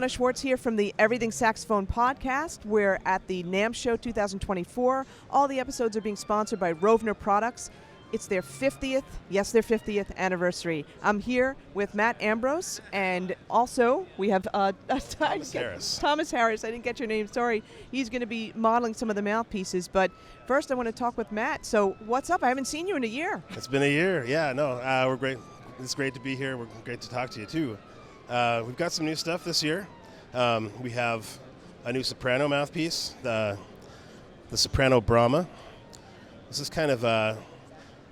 Donna Schwartz here from the Everything Saxophone podcast. We're at the NAMM Show 2024. All the episodes are being sponsored by Rovner Products. It's their 50th, yes, their 50th anniversary. I'm here with Matt Ambrose, and also we have Thomas Harris. Thomas Harris. I didn't get your name, sorry. He's going to be modeling some of the mouthpieces, but first I want to talk with Matt. So what's up? I haven't seen you in a year. It's been a year. Yeah, no, we're great. It's great to be here. We're great to talk to you, too. We've got some new stuff this year. We have a new soprano mouthpiece, the Soprano Brahma. This is kind of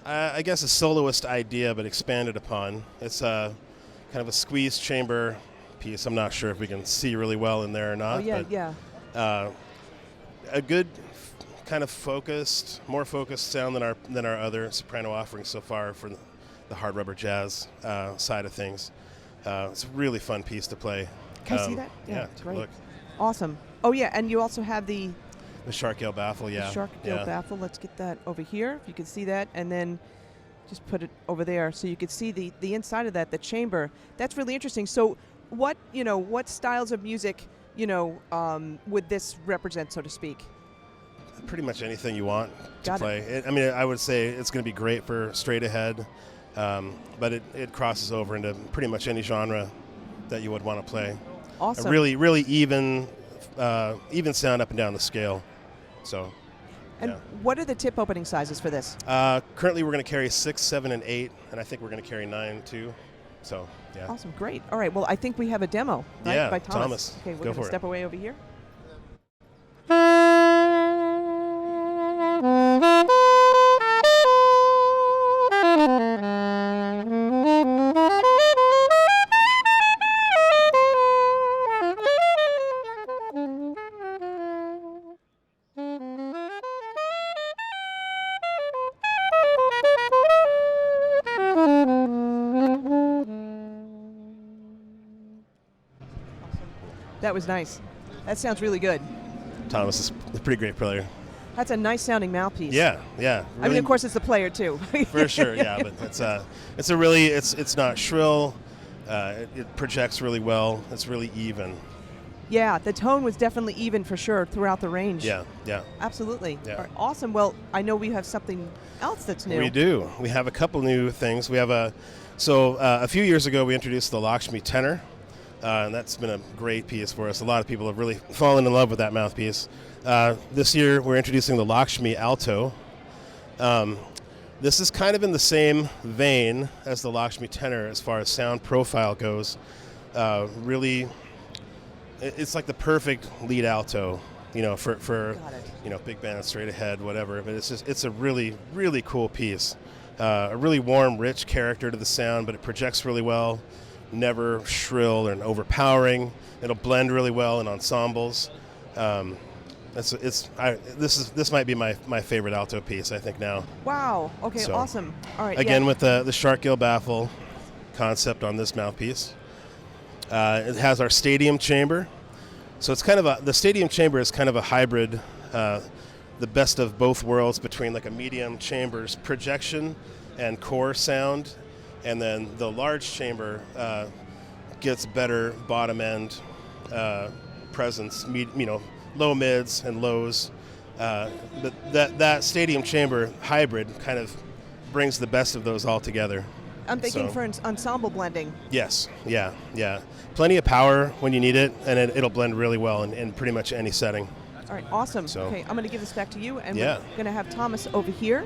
I guess a soloist idea, but expanded upon. It's kind of a squeeze chamber piece. I'm not sure if we can see really well in there or not. Oh, yeah, but, yeah. A good kind of focused, more focused sound than our other soprano offerings so far for the hard rubber jazz side of things. It's a really fun piece to play. Can I see that? Yeah, take great. a look. Awesome. Oh, yeah, and you also have the Shark Gale baffle, yeah. The Shark Gale baffle. Let's get that over here, if you can see that, and then just put it over there so you can see the inside of that, the chamber. That's really interesting. So what styles of music, would this represent, so to speak? Pretty much anything you want to play. It. I would say it's going to be great for straight ahead, but it crosses over into pretty much any genre that you would want to play. Awesome. A really, really even sound up and down the scale. So, and what are the tip opening sizes for this? Currently, we're going to carry 6, 7, and 8, and I think we're going to carry 9 too. So, yeah. Awesome, great. All right, well, I think we have a demo, right, yeah, by Thomas. Okay, we're going to step away over here. That was nice. That sounds really good. Thomas is a pretty great player. That's a nice sounding mouthpiece. Yeah. Really, I mean, of course, it's the player too. For sure, yeah. But it's not shrill. It projects really well. It's really even. Yeah, the tone was definitely even for sure throughout the range. Yeah. Absolutely. Yeah. All right, awesome. Well, I know we have something else that's new. We do. We have a couple new things. We have a few years ago we introduced the Lakshmi tenor. And that's been a great piece for us. A lot of people have really fallen in love with that mouthpiece. This year, we're introducing the Lakshmi Alto. This is kind of in the same vein as the Lakshmi tenor as far as sound profile goes. Really, it's like the perfect lead alto, for big band, straight ahead, whatever. But it's a really, really cool piece. A really warm, rich character to the sound, but it projects really well. Never shrill and overpowering. It'll blend really well in ensembles. This might be my favorite alto piece, I think, now. Wow. Okay. So, awesome. All right. Again, with the Shark Gale baffle concept on this mouthpiece. It has our stadium chamber. So it's kind of the stadium chamber is kind of a hybrid, the best of both worlds between like a medium chamber's projection and core sound. And then the large chamber gets better bottom end presence, low mids and lows. But that stadium chamber hybrid kind of brings the best of those all together. I'm thinking for ensemble blending. Yes, yeah. Plenty of power when you need it, and it'll blend really well in pretty much any setting. All right, awesome. So, okay, I'm going to give this back to you, and we're going to have Thomas over here.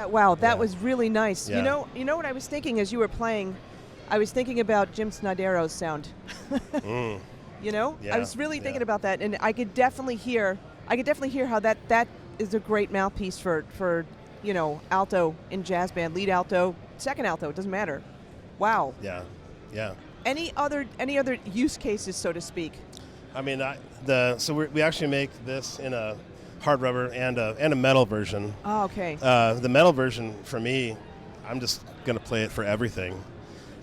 Yeah, wow, that Yeah. was really nice. Yeah. You know what I was thinking as you were playing? I was thinking about Jim Snidero's sound. Mm. I was really Yeah. thinking about that, and I could definitely hear how that is a great mouthpiece for alto in jazz band, lead alto, second alto, it doesn't matter. Wow. Yeah. Yeah. Any other use cases, so to speak? I mean, we actually make this in a hard rubber and a metal version. Oh, okay. The metal version for me, I'm just gonna play it for everything.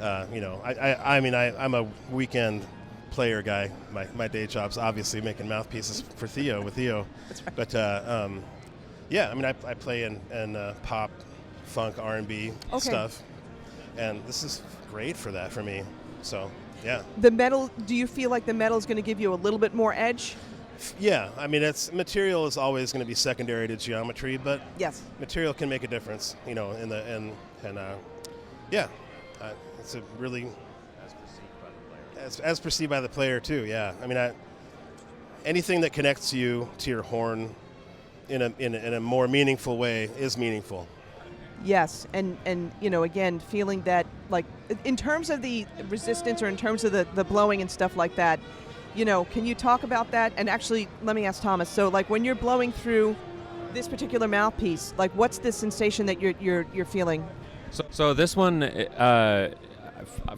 I'm a weekend player guy. My day job's obviously making mouthpieces for Theo with Theo. That's right. But I play in pop, funk, R&B stuff, and this is great for that for me. So yeah. The metal. Do you feel like the metal is going to give you a little bit more edge? Yeah, I mean, material is always going to be secondary to geometry, but Yes. material can make a difference. It's a really as perceived by the player too. Yeah, I mean, anything that connects you to your horn in a more meaningful way is meaningful. Yes, and again, feeling that, like, in terms of the resistance or in terms of the blowing and stuff like that, can you talk about that? And actually, let me ask Thomas. So, like, when you're blowing through this particular mouthpiece, like, what's the sensation that you're feeling? So this one,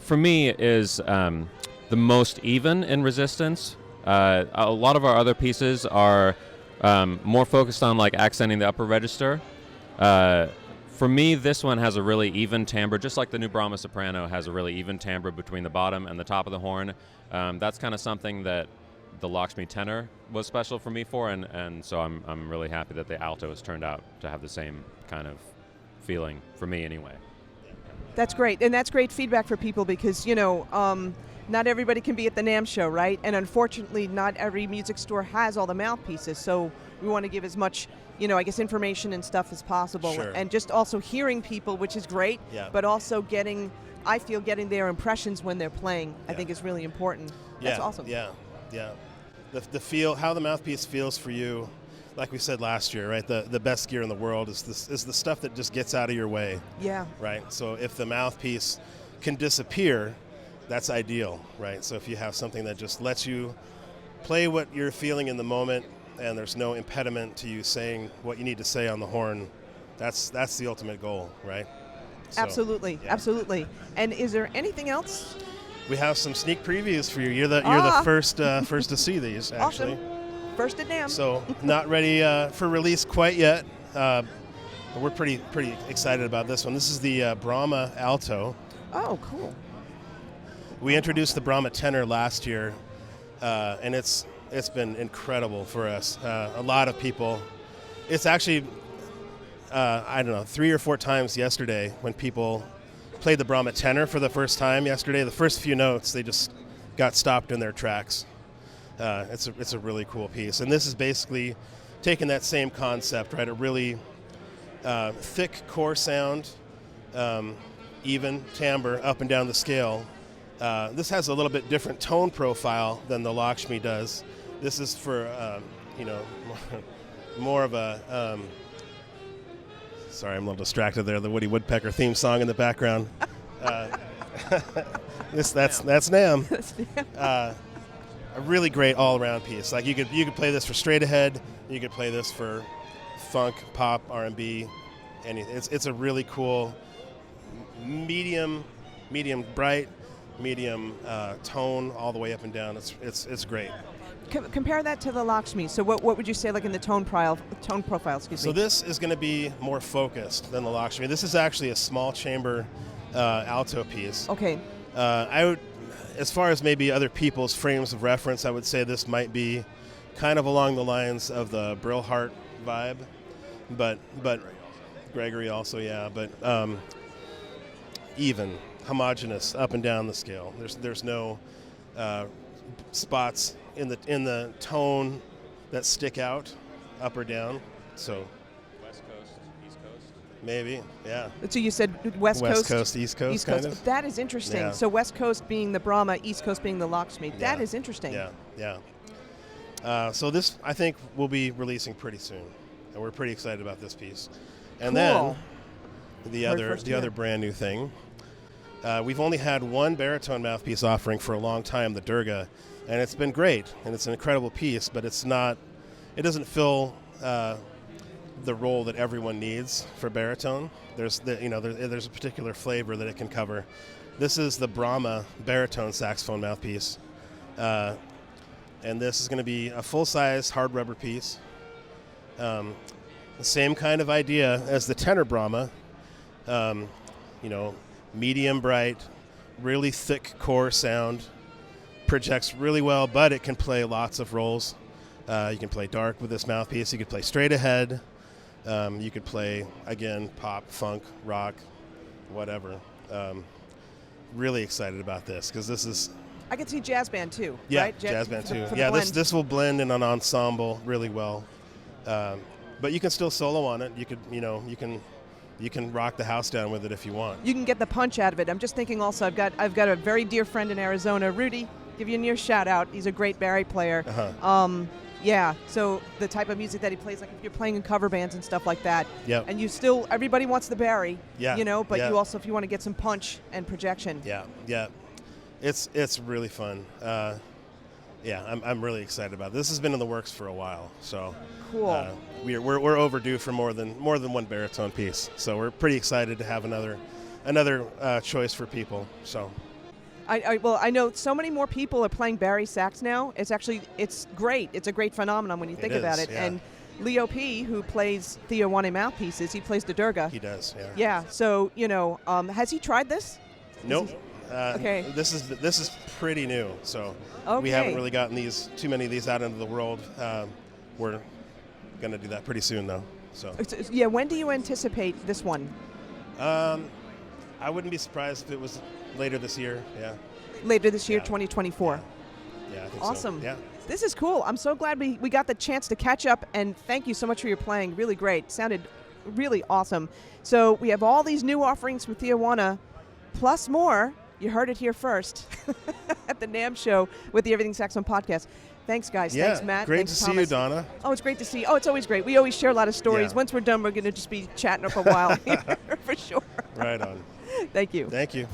for me, is the most even in resistance. A lot of our other pieces are more focused on, like, accenting the upper register. For me, this one has a really even timbre, just like the new Brahma Soprano has a really even timbre between the bottom and the top of the horn. That's kind of something that the Lakshmi tenor was special for me for, and so I'm really happy that the alto has turned out to have the same kind of feeling for me anyway. That's great, and that's great feedback for people because, not everybody can be at the NAMM show, right? And unfortunately, not every music store has all the mouthpieces, so we want to give as much, information and stuff as possible. Sure. And just also hearing people, which is great, but also getting their impressions when they're playing, I think is really important. That's awesome. Yeah. The feel, how the mouthpiece feels for you, like we said last year, right? The best gear in the world is the stuff that just gets out of your way. Yeah. Right? So if the mouthpiece can disappear, that's ideal, right? So if you have something that just lets you play what you're feeling in the moment and there's no impediment to you saying what you need to say on the horn, that's the ultimate goal, right? So, Absolutely. And is there anything else? We have some sneak previews for you. You're the first to see these, actually. Awesome. First at NAMM. So not ready for release quite yet. But we're pretty excited about this one. This is the Brahma Alto. Oh, cool. We introduced the Brahma tenor last year, and it's been incredible for us. A lot of people. It's actually, 3 or 4 times yesterday when people played the Brahma tenor for the first time yesterday. The first few notes, they just got stopped in their tracks. It's a really cool piece, and this is basically taking that same concept, right? A really thick core sound, even timbre up and down the scale. This has a little bit different tone profile than the Lakshmi does. This is for more of a. Sorry, I'm a little distracted there. The Woody Woodpecker theme song in the background. That's NAMM. A really great all-around piece. Like you could play this for straight ahead. You could play this for funk, pop, R&B. It's a really cool medium bright, medium tone all the way up and down. It's great. Compare that to the Lakshmi. So what would you say, like, in the tone profile? Excuse me. So this is going to be more focused than the Lakshmi. This is actually a small chamber alto piece. Okay. I would, as far as maybe other people's frames of reference, I would say this might be kind of along the lines of the Brillhart vibe, but Gregory also, yeah. But even homogeneous up and down the scale. There's no spots in the tone that stick out up or down. So West Coast, East Coast? Maybe, yeah. So you said West Coast, East Coast, kind of. That is interesting. Yeah. So West Coast being the Brahma, East Coast being the Lakshmi. Yeah. That is interesting. Yeah. So this, I think, we'll be releasing pretty soon, and we're pretty excited about this piece. And Cool. the Heard other first the here. other brand new thing. We've only had one baritone mouthpiece offering for a long time, the Durga, and it's been great, and it's an incredible piece, but it doesn't fill the role that everyone needs for baritone. There's a particular flavor that it can cover. This is the Brahma baritone saxophone mouthpiece, and this is going to be a full-size hard rubber piece. The same kind of idea as the tenor Brahma. Medium bright, really thick core sound, projects really well, but it can play lots of roles. You can play dark with this mouthpiece. You could play straight ahead. You could play, again, pop, funk, rock, whatever. Really excited about this because this is... I could see jazz band too, yeah, right? jazz band too. For the Yeah, blend. this will blend in an ensemble really well. But you can still solo on it. You can rock the house down with it if you want. You can get the punch out of it. I'm just thinking also, I've got a very dear friend in Arizona, Rudy. Give you a near shout out. He's a great Bari player. Uh-huh. Yeah, so the type of music that he plays, like if you're playing in cover bands and stuff like that, Yep. and everybody wants the Bari, Yeah, but yeah. you also, if you want to get some punch and projection. Yeah. It's really fun. I'm really excited about it. This has been in the works for a while, so Cool. we're overdue for more than one baritone piece. So we're pretty excited to have another choice for people. So I know so many more people are playing Bari Sax now. It's great. It's a great phenomenon when you think about it. Yeah. And Leo P., who plays Theo Wanne Mouthpieces, he plays the Durga. He does, yeah. Yeah, so, has he tried this? Nope. Okay. This is pretty new, so we Okay. haven't really gotten too many of these out into the world. We're going to do that pretty soon, though. So Yeah, when do you anticipate this one? I wouldn't be surprised if it was later this year. Yeah. Later this year, Yeah. 2024. Yeah, I think Awesome. so. Yeah. This is cool. I'm so glad we got the chance to catch up, and thank you so much for your playing. Really great. Sounded really awesome. So we have all these new offerings from Theo Wanne, plus more. You heard it here first at the NAMM show with the Everything Saxophone podcast. Thanks, guys. Yeah, Thanks, Matt. great Thanks, to see Thomas. you, Donna. Oh, it's great to see you. Oh, it's always great. We always share a lot of stories. Yeah. Once we're done, we're going to just be chatting up a while here for sure. Right on. Thank you. Thank you.